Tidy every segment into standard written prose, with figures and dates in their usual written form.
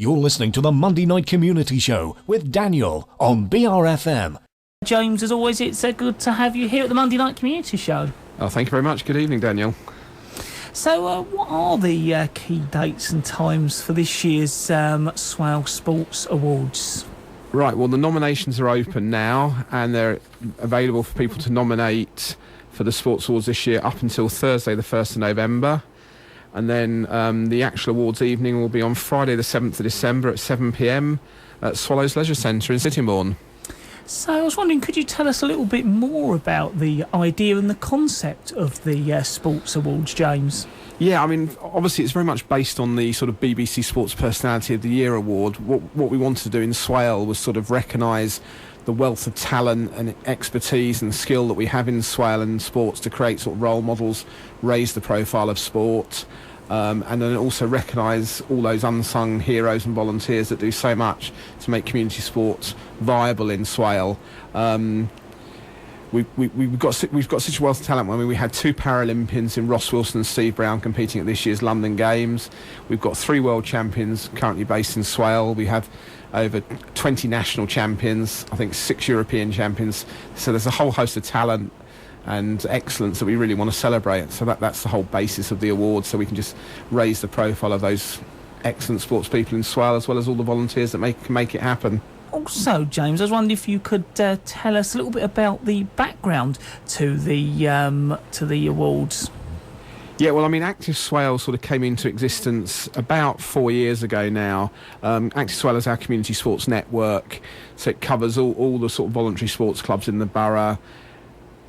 You're listening to the Monday Night Community Show with Daniel on BRFM. James, as always, it's good to have you here at the Monday Night Community Show. Oh, thank you very much. Good evening, Daniel. So, what are the key dates and times for this year's Swale Sports Awards? Right, well, the nominations are open now, and they're available for people to nominate for the Sports Awards this year up until Thursday, the 1st of November. And then the actual awards evening will be on Friday, the 7th of December at 7 p.m. at Swallows Leisure Centre in Sittingbourne. So I was wondering, could you tell us a little bit more about the idea and the concept of the Sports Awards, James? Yeah, I mean, obviously it's very much based on the sort of BBC Sports Personality of the Year award. What we wanted to do in Swale was sort of recognise the wealth of talent and expertise and skill that we have in Swale and sports to create sort of role models, raise the profile of sport, and then also recognise all those unsung heroes and volunteers that do so much to make community sports viable in Swale. We've got such a wealth of talent. I mean, we had 2 Paralympians in Ross Wilson and Steve Brown competing at this year's London Games. We've got 3 world champions currently based in Swale. We have over 20 national champions, I think 6 European champions. So there's a whole host of talent and excellence that we really want to celebrate. So that's the whole basis of the awards, so we can just raise the profile of those excellent sports people in Swale, as well as all the volunteers that make it happen. Also, James, I was wondering if you could tell us a little bit about the background to the awards. Yeah, well, I mean, Active Swale sort of came into existence about 4 years ago now. Active Swale is our community sports network, so it covers all the sort of voluntary sports clubs in the borough,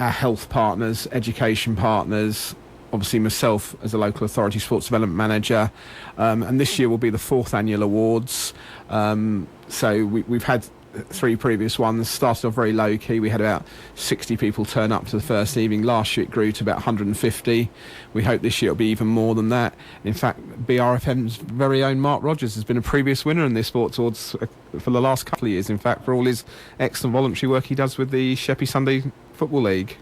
our health partners, education partners, obviously myself as a local authority sports development manager, and this year will be the 4th annual awards. So we've had 3 previous ones, started off very low key. We had about 60 people turn up to the first evening. Last year it grew to about 150. We hope this year it'll be even more than that. In fact, BRFM's very own Mark Rogers has been a previous winner in the Sports Awards for the last couple of years, in fact, for all his excellent voluntary work he does with the Sheppey Sunday Football League.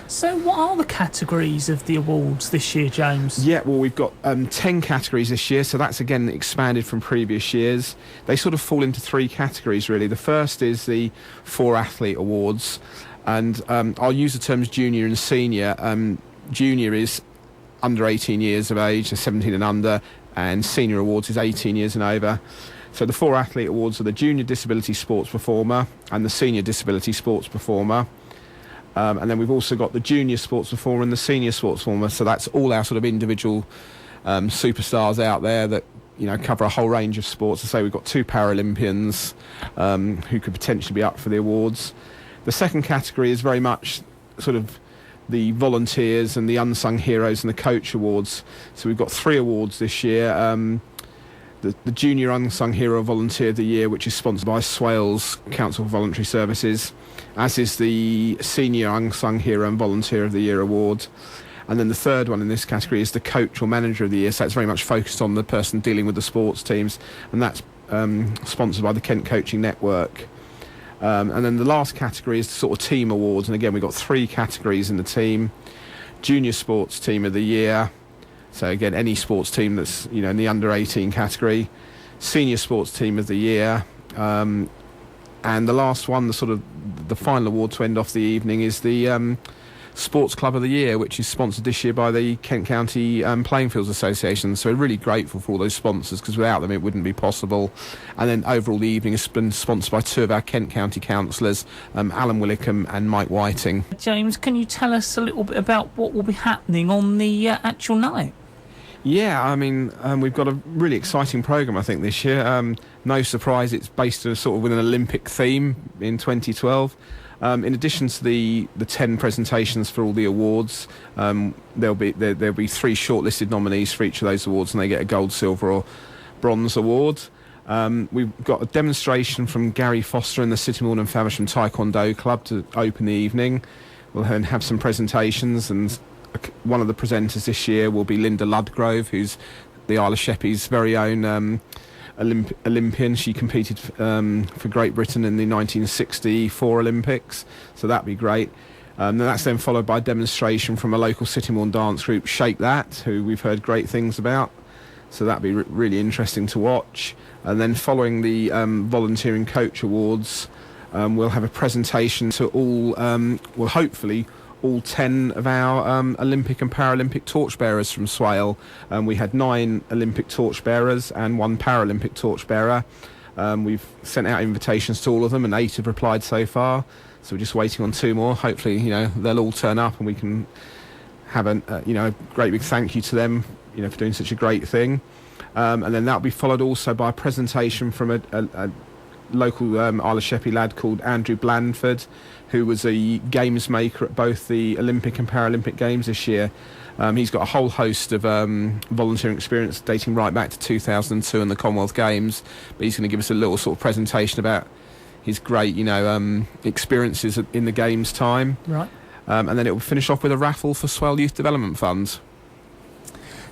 So what are the categories of the awards this year, James? Yeah, well, we've got 10 categories this year, so that's again expanded from previous years. They sort of fall into 3 categories, really. The first is the 4 athlete awards, and I'll use the terms junior and senior. Junior is under 18 years of age, so 17 and under, and senior awards is 18 years and over. So the 4 athlete awards are the junior disability sports performer and the senior disability sports performer. And then we've also got the junior sports performer and the senior sports performer. So that's all our sort of individual superstars out there that, you know, cover a whole range of sports. I say we've got 2 Paralympians who could potentially be up for the awards. The second category is very much sort of the volunteers and the unsung heroes and the coach awards. So we've got 3 awards this year. The Junior Unsung Hero Volunteer of the Year, which is sponsored by Swales Council for Voluntary Services, as is the Senior Unsung Hero and Volunteer of the Year award. And then the third one in this category is the Coach or Manager of the Year, so that's very much focused on the person dealing with the sports teams, and that's sponsored by the Kent Coaching Network. And then the last category is the sort of team awards, and again we've got 3 categories in the team. Junior Sports Team of the Year, so again, any sports team that's, you know, in the under 18 category. Senior Sports Team of the Year, and the last one, the final award to end off the evening, is the Sports Club of the Year, which is sponsored this year by the Kent County Playing Fields Association. So we're really grateful for all those sponsors, because without them it wouldn't be possible. And then overall the evening has been sponsored by 2 of our Kent County councillors, Alan Willicombe and Mike Whiting. James, can you tell us a little bit about what will be happening on the actual night? Yeah, I mean, we've got a really exciting programme, I think, this year. No surprise, it's based with an Olympic theme in 2012. In addition to the 10 presentations for all the awards, there'll be 3 shortlisted nominees for each of those awards, and they get a gold, silver or bronze award. We've got a demonstration from Gary Foster and the Sittingbourne and Faversham Taekwondo Club to open the evening. We'll then have some presentations, and one of the presenters this year will be Linda Ludgrove, who's the Isle of Sheppey's very own Olympian. She competed for Great Britain in the 1964 Olympics, so that'd be great. That's then followed by a demonstration from a local Sittingbourne dance group, Shake That, who we've heard great things about. so that'd be really interesting to watch. And then following the Volunteering Coach Awards, we'll have a presentation to all, well, hopefully all 10 of our Olympic and Paralympic torchbearers from Swale. We had 9 Olympic torchbearers and 1 Paralympic torchbearer. We've sent out invitations to all of them, and 8 have replied so far. So we're just waiting on 2 more. Hopefully, they'll all turn up, and we can have a great big thank you to them, for doing such a great thing. And then that'll be followed also by a presentation from a local Isle of Sheppey lad called Andrew Blandford, who was a games maker at both the Olympic and Paralympic Games this year. He's got a whole host of volunteering experience dating right back to 2002 and the Commonwealth Games, but he's going to give us a little sort of presentation about his great, experiences in the Games time. Right. And then it will finish off with a raffle for Swale Youth Development Fund.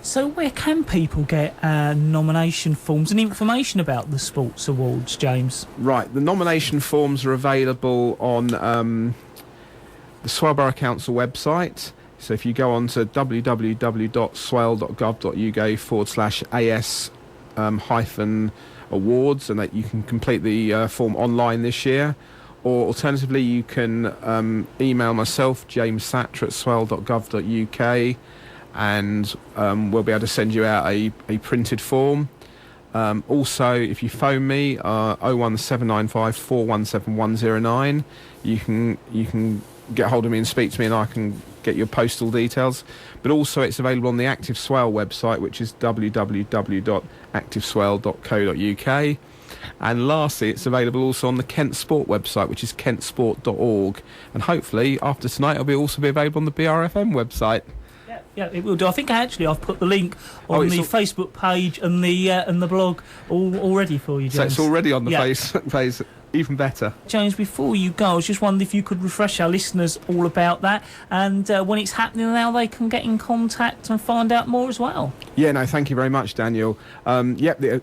So where can people get nomination forms and information about the Sports Awards, James? Right, the nomination forms are available on the Swale Borough Council website. So if you go on to www.swale.gov.uk/AS-awards, and that you can complete the form online this year. Or alternatively, you can email myself, James Thatcher, at swale.gov.uk, and we'll be able to send you out a printed form. Also, if you phone me, 01795 417 109, you can get hold of me and speak to me, and I can get your postal details. But also, it's available on the Active Swale website, which is www.activeswale.co.uk. And lastly, it's available also on the Kent Sport website, which is kentsport.org. And hopefully, after tonight, it'll also be available on the BRFM website. Yeah, it will do. I think I've put the link on the Facebook page and the blog already for you, James. So it's already on the Facebook page. Even better. James, before you go, I was just wondering if you could refresh our listeners all about that, and when it's happening and how they can get in contact and find out more as well. Yeah, no, thank you very much, Daniel. I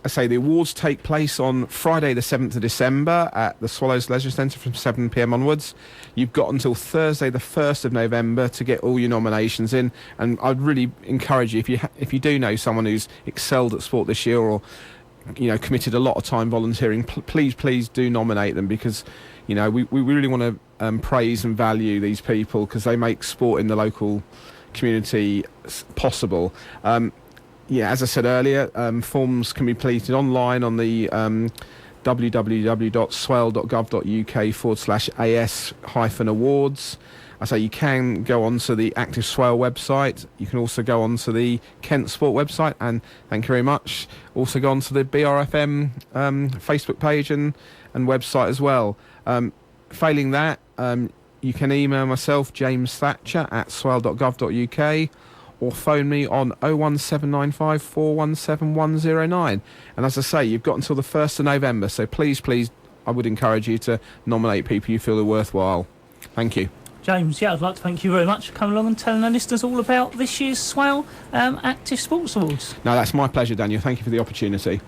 say the awards take place on Friday the 7th of December at the Swallows Leisure Centre from 7 p.m. onwards. You've got until Thursday the 1st of November to get all your nominations in, and I'd really encourage you, if you do know someone who's excelled at sport this year, or committed a lot of time volunteering, please do nominate them, because we really want to praise and value these people, because they make sport in the local community possible. As I said earlier, forms can be completed online on the www.swale.gov.uk/AS-awards. I say you can go onto the Active Swale website. You can also go onto the Kent Sport website, and thank you very much. Also go onto the BRFM Facebook page and website as well. Failing that, you can email myself, James Thatcher, at swale.gov.uk, or phone me on 01795 417 109. And as I say, you've got until the 1st of November, so please, I would encourage you to nominate people you feel are worthwhile. Thank you. James, I'd like to thank you very much for coming along and telling our listeners all about this year's Swale Active Sports Awards. No, that's my pleasure, Daniel. Thank you for the opportunity.